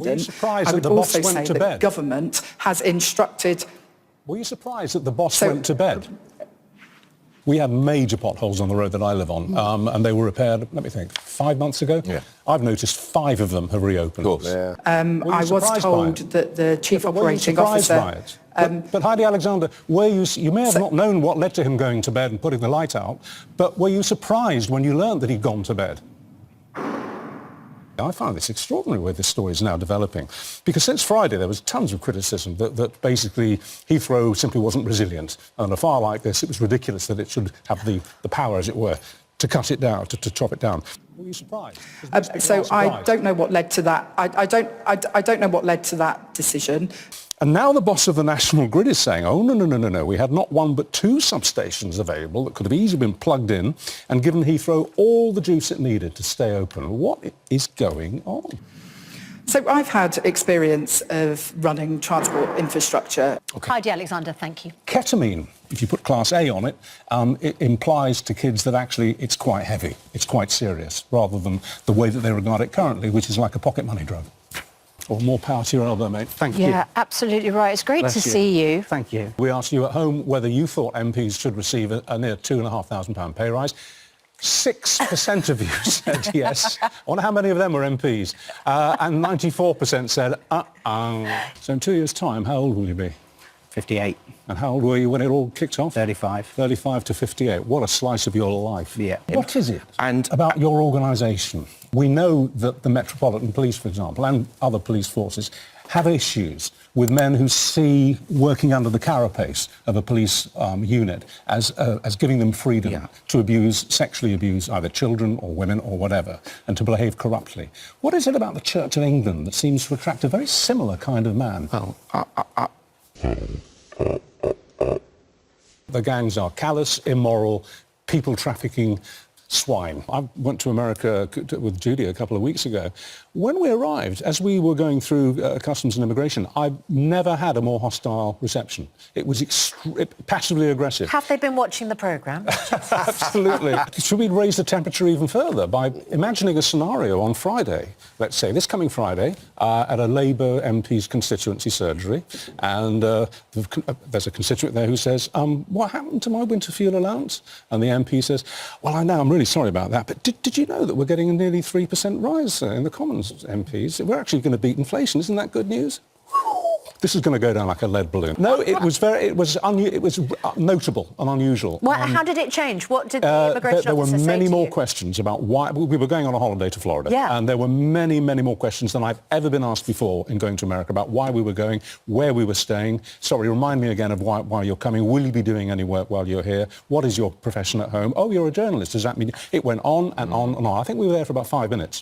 Were you surprised I that would the boss also went say to that bed? government has instructed... Were you surprised that the boss went to bed? We have major potholes on the road that I live on, and they were repaired, let me think, 5 months ago? Yeah. I've noticed 5 of them have reopened. Of course. Yeah. I was told that the chief operating officer... Were you surprised by it? But Heidi Alexander, you may have not known what led to him going to bed and putting the light out, but were you surprised when you learned that he'd gone to bed? I find this extraordinary where this story is now developing, because since Friday there was tons of criticism that basically Heathrow simply wasn't resilient. And on a file like this, it was ridiculous that it should have the power, as it were, to cut it down, to chop it down. Were you surprised? So I don't know what led to that. I don't know what led to that decision. And now the boss of the National Grid is saying, oh, no, we had not 1 but 2 substations available that could have easily been plugged in and given Heathrow all the juice it needed to stay open. What is going on? So I've had experience of running transport infrastructure. Okay. Heidi Alexander, thank you. Ketamine, if you put Class A on it, it implies to kids that actually it's quite heavy, it's quite serious, rather than the way that they regard it currently, which is like a pocket money drug. Or more power to your elbow, mate. Thank you. Yeah, absolutely right. It's great to see you. Thank you. We asked you at home whether you thought MPs should receive a near £2,500 pay rise. 6% of you said yes. I wonder how many of them were MPs. And 94% said, So in 2 years' time, how old will you be? 58. And how old were you when it all kicked off? 35. 35 to 58. What a slice of your life. Yeah. What is it about your organisation? We know that the Metropolitan Police, for example, and other police forces have issues with men who see working under the carapace of a police unit as giving them freedom to sexually abuse either children or women or whatever, and to behave corruptly. What is it about the Church of England that seems to attract a very similar kind of man? Well, the gangs are callous, immoral, people-trafficking swine. I went to America with Judy a couple of weeks ago. When we arrived, as we were going through customs and immigration, I've never had a more hostile reception. It was passively aggressive. Have they been watching the programme? Absolutely. Should we raise the temperature even further by imagining a scenario on Friday, let's say this coming Friday, at a Labour MP's constituency surgery, and there's a constituent there who says, what happened to my winter fuel allowance? And the MP says, well, I know, I'm really sorry about that, but did you know that we're getting a nearly 3% rise in the Commons MPs? We're actually going to beat inflation. Isn't that good news? This is going to go down like a lead balloon. No, it was notable and unusual. Well, how did it change? What did the immigration There were officer say many to more you? questions about why we were going on a holiday to Florida, and there were many more questions than I've ever been asked before in going to America about why we were going, where we were staying. Sorry, remind me again of why you're coming. Will you be doing any work while you're here? What is your profession at home? Oh, you're a journalist. Does that mean... It went on and on and on. I think we were there for about 5 minutes.